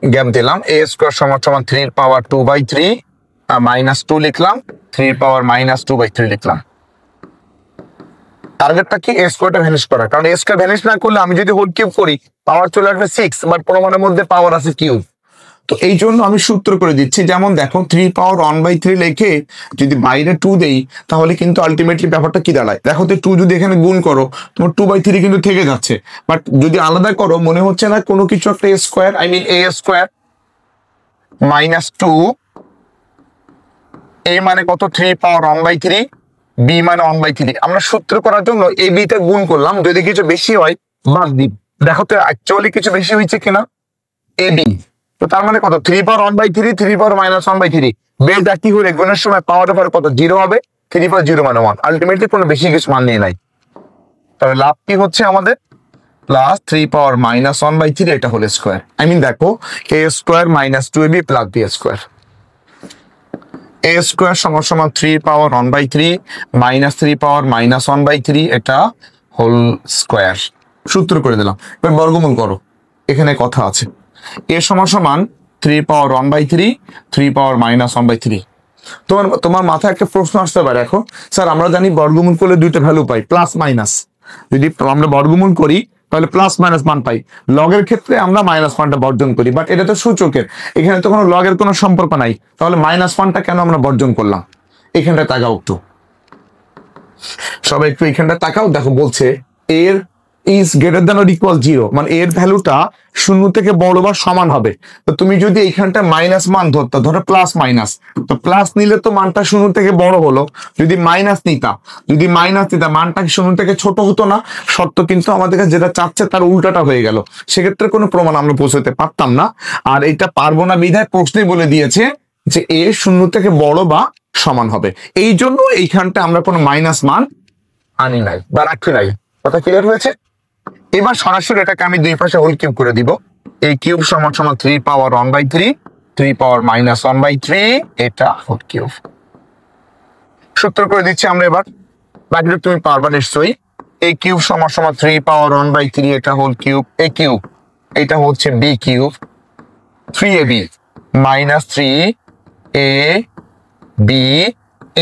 গ্যাপ দিলাম, এ স্কোয়ার সমান সমান 3^2/3 -2 লিখলাম, 3^-2/3 লিখলাম। টার্গেটটা কি, এ স্কোয়ারটা ভ্যানিশ করা, কারণ এ স্কোয়ার ভ্যানিশ না করলে আমি যদি হোল কিউব করি পাওয়ার চলে আসবে 6, বাট প্রমাণের মধ্যে পাওয়ার আছে কিউব। তো এই জন্য আমি সূত্র করে দিচ্ছি, যেমন দেখো 3^1/3 লিখে যদি বাইরে 2 দেই, তাহলে কিন্তু আলটিমেটলি ব্যাপারটা কি দাঁড়ায়, দেখো তো 2 যদি এখানে গুণ করো, তোমার 2/3 কিন্তু থেকে যাচ্ছে। বাট যদি আলাদা করো, মনে হচ্ছে না কোনো কিছু একটা square, I mean A square -2, A মানে কত, 3^1/3, বি মানে 1/3। আমরা সূত্র করার জন্য এ বিটা গুণ করলাম, যদি কিছু বেশি হয় বাদ দিই। দেখো তো অ্যাকচুয়ালি কিছু বেশি হয়েছে কিনা, এ বি। তো তার মানে কত, 3^1/3, 3^-1/3। বেলটা কি হলে গুণের সময় পাওয়ার উপর কত, 0 হবে, 3/0 মানে 1। আলটিমেটলি কোনো বেশি কিছু মান নিয়ে নাই। তবে লাভ কি হচ্ছে আমাদের, প্লাস 3^-1/3, এটা হোল স্কোয়ার। আই মিন দেখো, A square -2ab plus B square. A square সমান সমান 3^1/3 -3^-1/3, এটা হোল স্কোয়ার। সূত্র করে দিলাম, এবার বর্গমূল করো, এখানে কথা আছে। এ সমান সমান 3^1/3, 3^-1/3। তোমার মাথায় একটা প্রশ্ন আসতে পারে, এখন স্যার আমরা জানি বর্গমূল করলে দুইটা ভ্যালু পাই, প্লাস মাইনাস। যদি আমরা বর্গমূল করি তাহলে প্লাস মাইনাস মান পাই, লগের ক্ষেত্রে আমরা মাইনাস মানটা বর্জন করি। বাট এটা তো সূচকের, এখানে তো কোনো লগের কোনো সম্পর্ক নাই, তাহলে মাইনাস মানটা কেন আমরা বর্জন করলাম? এখানটা তাকাও একটু, সবাই একটু এখানটা তাকাও। দেখো বলছে এর is greater than or equal 0, মানে এর ভ্যালুটা 0 থেকে বড় বা সমান হবে। তো তুমি যদি এইখানটা মাইনাস মান ধরতা, ধরো প্লাস মাইনাস, তো প্লাস নিলে তো মানটা 0 থেকে বড় হলো, যদি মাইনাস নিতা মানটা 0 থেকে ছোট হতো না? শর্ত কিন্তু আমাদের কাছে যেটা চাচ্ছে তার উল্টাটা হয়ে গেল, সেক্ষেত্রে কোনো প্রমাণ আমরা পৌঁছাতে পারতাম না। আর এটা পারবো না বিধায় প্রশ্নে বলে দিয়েছে যে এ 0 থেকে বড় বা সমান হবে, এই জন্য এইখানটা আমরা কোনো মাইনাস মান আনি নাই বা রাখি নাই। কথা ক্লিয়ার হয়েছে? এবার সরাসরি এটাকে আমি দুই পাশে হোল কিউব করে দিব। এই কিউব সমান সমান 3^1/3, 3^-1/3, এটা হোল কিউব। সূত্র করে দিচ্ছি আমরা এবার, বাকিটা তুমি পারবা নিশ্চয়ই। এই কিউব সমান সমান 3^1/3, এটা হোল কিউব। এ কিউব, এটা হচ্ছে B cube, 3ab -3ab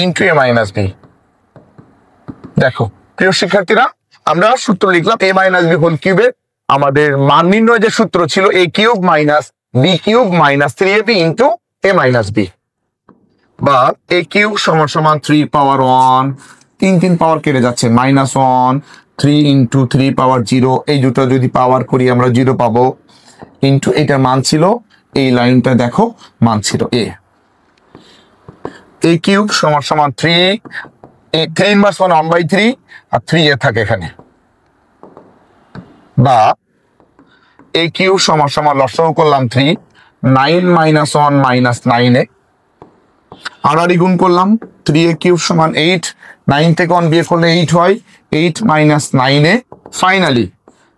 into a minus B. দেখো প্রিয় শিক্ষার্থীরা, আমরা সূত্র লিখলাম a মাইনাস বি হোল কিউবের আমাদের মান নির্ণয় যে সূত্র ছিল a cube minus B cube minus 3ab into a minus B, বা a কিউব সমান সমান 3^1, 3 পাওয়ার কেটে যাচ্ছে, -1, 3 ইন্টু 3^0, এই দুটো যদি পাওয়ার করি আমরা 0 পাবো, ইন্টু এটার মান ছিল, এই লাইনটা দেখো মান ছিল a কিউব সমান সমান 3 ইনভার্স 1/3 আর 3a থাকে এখানে, বা a কিউব সমান সমান লসাগু করলাম 3, 9 - 1 -9a, আর গুণ করলাম 3a কিউব সমান 8, 9 থেকে 1 বিয়োগ করলে 8 হয়, 8 - 9a, finally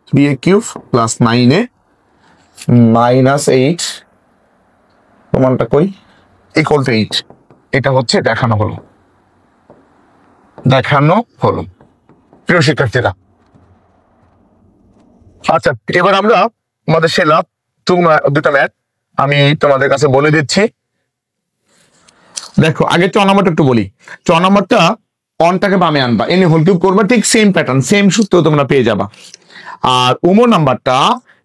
3a cube plus 9a minus 8, প্রমাণটা কই, ইকুয়াল টু 8। এটা হচ্ছে দেখানো হলো প্রিয় শিক্ষার্থীরা। আচ্ছা, এবার আমরা আমাদের সে লাভ দুটা ম্যাথ আমি তোমাদের কাছে বলে দিচ্ছি। দেখো আগে চ নম্বরটা একটু বলি। চ নম্বরটা অনটাকে বামে আনবা, এনে হোল কিউব করবা, ঠিক সেম প্যাটার্ন, সেম সূত্র তোমরা পেয়ে যাবা। আর উমো নাম্বারটা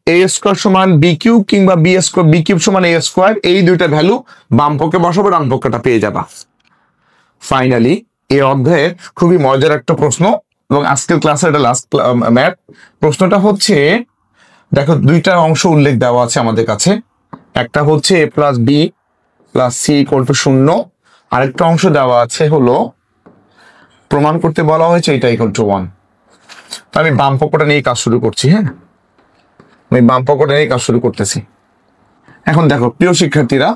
এ স্কোয়ার সমান বি কিউব কিংবা বি স্কোয়ার বি কিউব সমান এ স্কোয়ার, এই দুইটা ভ্যালু বাম পক্ষে বসাবো, ডান পক্ষটা পেয়ে যাবা। ফাইনালি এই অধ্যায়ের খুবই মজার একটা প্রশ্ন এবং আজকের ক্লাসের এটা লাস্ট ম্যাথ। প্রশ্নটা হচ্ছে দেখো দুইটা অংশ উল্লেখ দেওয়া আছে আমাদের কাছে, একটা হচ্ছে A plus B plus C equal to 0, আরেকটা অংশ দেওয়া আছে হলো প্রমাণ করতে বলা হয়েছে এটা ইকুয়াল টু 1। তো আমি বাম পক্ষটা নিয়ে কাজ শুরু করছি। হ্যাঁ, আমি বাম পক্ষটা নিয়ে কাজ শুরু করতেছি। এখন দেখো প্রিয় শিক্ষার্থীরা,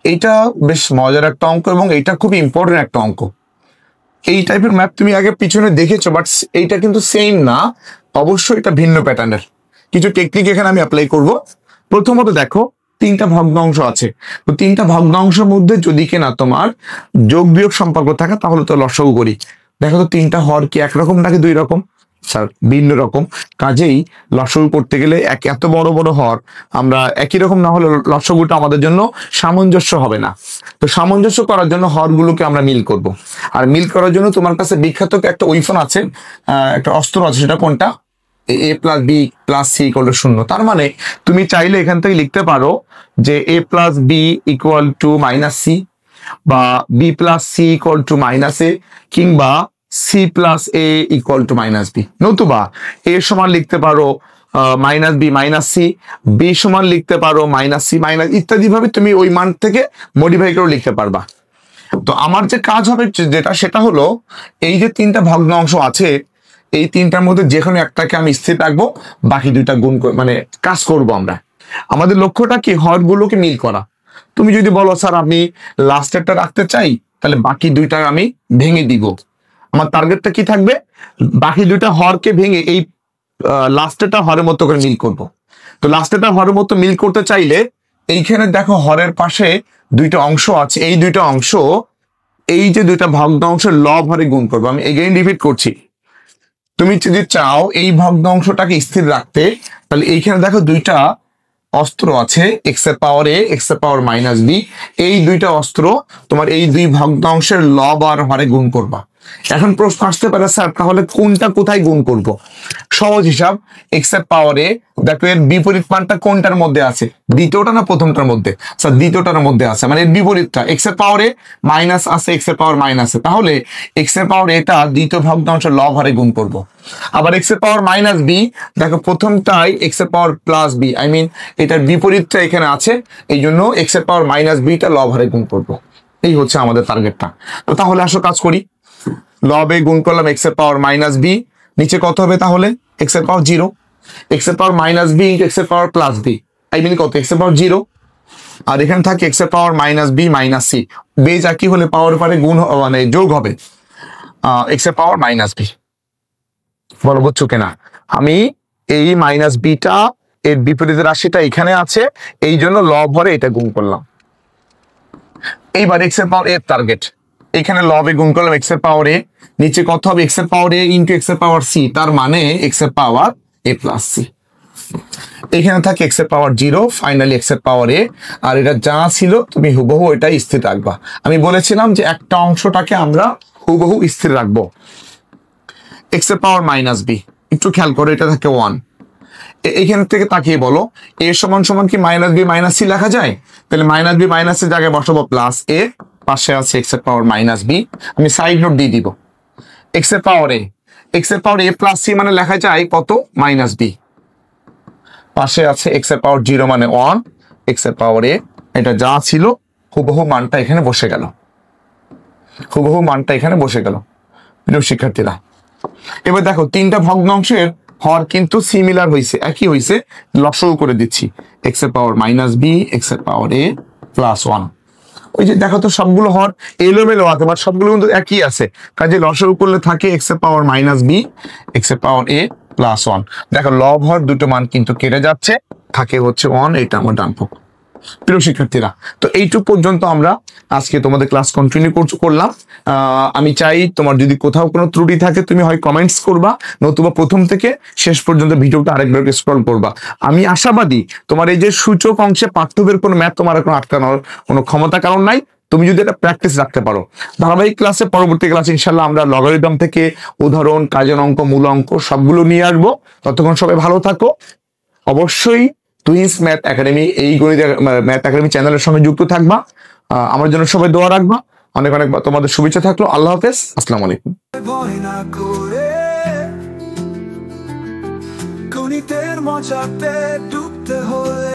এইটা বেশ মজার একটা অঙ্ক এবং এটা খুবই ইম্পর্টেন্ট একটা অঙ্ক। এই টাইপের ম্যাপ তুমি আগে পিছনে দেখেছো, বাট এইটা কিন্তু সেম না, অবশ্যই এটা ভিন্ন প্যাটার্নের। কিছু টেকনিক এখানে আমি অ্যাপ্লাই করব। প্রথমত দেখো তিনটা ভগ্নাংশ আছে, তো তিনটা ভগ্নাংশের মধ্যে যদি কিনা তোমার যোগ বিয়োগ সম্পর্ক থাকে তাহলে তো লসাগু করি। দেখো তো তিনটা হর কি একরকম নাকি দুই রকম? স্যার ভিন্ন রকম। কাজেই লসাগু করতে গেলে এত বড় বড় হর আমরা একই রকম না হলে লসাগুটা আমাদের জন্য সামঞ্জস্য হবে না। তো সামঞ্জস্য করার জন্য হরগুলোকে আমরা মিল করব। আর মিল করার জন্য তোমার কাছে বিখ্যাত একটা ওয়েপন আছে, একটা অস্ত্র আছে, সেটা কোনটা? A plus B plus C equal to 0। তার মানে তুমি চাইলে এখান থেকে লিখতে পারো যে A plus B equal to minus C, বা B plus C equal to minus A, কিংবা C plus A equal to minus B. নতুবা এ সমান লিখতে পারো minus B minus C, B সমান লিখতে পারো মাইনাস সি মাইনাস, ইত্যাদি ভাবে তুমি ওই মান থেকে মডিফাই করে লিখতে পারবা। তো আমার যে কাজ হবে যেটা, সেটা হলো এই যে তিনটা ভগ্নাংশ আছে, এই তিনটার মধ্যে যে কোনো একটাকে আমি স্থির রাখবো, বাকি দুইটা গুণ মানে কাজ করব আমরা। আমাদের লক্ষ্যটা কি? হরগুলোকে মিল করা। তুমি যদি বলো স্যার আমি লাস্টেরটা রাখতে চাই, তাহলে বাকি দুইটা আমি ভেঙে দিব। আমার টার্গেটটা কি থাকবে? বাকি দুইটা হরকে ভেঙে এই লাস্টেরটা হরের মতো করে মিল করব। তো লাস্টেরটা হরের মতো মিল করতে চাইলে এইখানে দেখো হরের পাশে দুইটা অংশ আছে, এই দুইটা অংশ এই যে দুইটা ভগ্নাংশের লব হরে গুণ করবো। আমি এগেইন রিপিট করছি, তুমি যদি চাও এই ভগ্নাংশটাকে স্থির রাখতে, তাহলে এইখানে দেখো দুইটা অস্ত্র আছে, এক্স এর পাওয়ার এ, এক্স এর পাওয়ার মাইনাস বি, এই দুইটা অস্ত্র তোমার এই দুই ভগ্নাংশের লব আর হরে গুণ করবা। এখন প্রশ্ন আসতে পারে স্যার তাহলে কোনটা কোথায় গুণ করব? সহজ হিসাব, এক্স এর পাওয়ার এ, দেখো এর বিপরীত মানটা কোনটার মধ্যে আছে? দ্বিতীয়টা না প্রথমটার মধ্যে? স্যার দ্বিতীয়টার মধ্যে আছে, মানে এর বিপরীতটা। এক্স এর পাওয়ার এ মাইনাস আছে, এক্স এর পাওয়ার মাইনাস এ, তাহলে এক্স এর পাওয়ার এটা দ্বিতীয় ভগ্নাংশের লব হরে গুণ করব। আবার এক্স এর পাওয়ার মাইনাস বি, দেখো প্রথমটাই এক্স এর power plus B, I mean এটার বিপরীতটা এখানে আছে, এই জন্য এক্স এর পাওয়ার মাইনাস বিটা লব হরে গুণ করব। এই হচ্ছে আমাদের টার্গেটটা। তো তাহলে আসো কাজ করি। লবে গুণ করলাম এক্স এর পাওয়ার মাইনাস বি, নিচে কত হবে তাহলে? এক্স এর পাওয়ার 0, এক্স এর power minus B into X এর power plus B, I mean কত? এক্স এর পাওয়ার 0, আর এখানে থাকে এক্স এর power minus B minus C, base একই হলে পাওয়ার পারে গুণ মানে যোগ হবে এক্স এর পাওয়ার মাইনাস বি। বলো বুঝছো কিনা? আমি এই মাইনাস বিটা এর বিপরীত রাশিটা এখানে আছে, এই জন্য লব হরে এটা গুণ করলাম। এইবার এক্স এর পাওয়ার এর টার্গেট, এখানে লবে গুণ করলাম এক্স এর পাওয়ার এ, নিচে কত হবে? এক্স এর পাওয়ার এ ইন্টু এক্স এর পাওয়ার সি, তার মানে এক্স এর পাওয়ার এ প্লাস সি। এখানে থাকে এক্স এর পাওয়ার 0, ফাইনালি এক্স এর পাওয়ার এ, আর এটা যা ছিল তুমি হুবহু এটা স্থির রাখবা। আমি বলেছিলাম যে একটা অংশটাকে আমরা হুবহু স্থির রাখবো। এক্স এর পাওয়ার মাইনাস বি, একটু খেয়াল করো, এটা থাকে 1। এইখান থেকে তাকিয়ে বলো এ সমান সমান কি মাইনাস বি মাইনাস সি লেখা যায়? তাহলে মাইনাস বি মাইনাসের জায়গায় বসাবো প্লাস এ, পাশে আছে এক্স এর পাওয়ার মাইনাস বি, আমি সাইড নোট দিয়ে দিব। এক্স এর পাওয়ার এ, এক্স এর পাওয়ার এ প্লাস সি মানে লেখা যায় কত? মাইনাস বি, পাশে আছে এক্স এর পাওয়ার 0 মানে 1, এক্স এর পাওয়ার এ, এটা যা ছিল হুবহু মানটা এখানে বসে গেল, হুবহু মানটা এখানে বসে গেল। প্রিয় শিক্ষার্থীরা, এবার দেখো তিনটা ভগ্নাংশের হর কিন্তু সিমিলার হয়েছে, একই হয়েছে, লসাগু করে দিচ্ছি। এক্স এর পাওয়ার মাইনাস বি, এক্স এর পাওয়ার এ প্লাস 1। ওই যে দেখো তো সবগুলো হর এলোমেলো আছে, বাট সবগুলো কিন্তু একই আছে, কাজে লসাগু করলে থাকে এক্স এর পাওয়ার মাইনাস বি, এক্স এর পাওয়ার এ প্লাস 1। দেখো লব হর দুটো মান কিন্তু কেটে যাচ্ছে, থাকে হচ্ছে 1, এটা আমার ডান পক্ষ। প্রিয় শিক্ষার্থীরা, তো এইটুক পর্যন্ত আমরা আজকে তোমাদের ক্লাস কন্টিনিউ করলাম। আমি চাই তোমার যদি কোথাও কোনো ত্রুটি থাকে তুমি হয় কমেন্টস করবা, নতুবা প্রথম থেকে শেষ পর্যন্ত ভিডিওটা আরেকবার স্ক্রল করবা। আমি আশাবাদী তোমার এই যে সূচক অংশে পাঠ্যবের কোনো ম্যাথ তোমার কোনো আটকানোর কোনো ক্ষমতা কারণ নাই, তুমি যদি এটা প্র্যাকটিস রাখতে পারো। ধারাবাহিক ক্লাসে পরবর্তী ক্লাসে ইনশাল্লাহ আমরা লগারিদম থেকে উদাহরণ, কাজের অঙ্ক, মূল অঙ্ক সবগুলো নিয়ে আসবো। ততক্ষণ সবাই ভালো থাকো, অবশ্যই টুইন্স ম্যাথ একাডেমি এই গণিত ম্যাথ একাডেমি চ্যানেলের সঙ্গে যুক্ত থাকবা। আমার জন্য সবাই দোয়া রাখবা। অনেক অনেক তোমাদের শুভেচ্ছা থাকলো। আল্লাহ হাফেজ, আসসালামু আলাইকুম। ভয় না করে গণিতের মজাতে ডুবতে হলে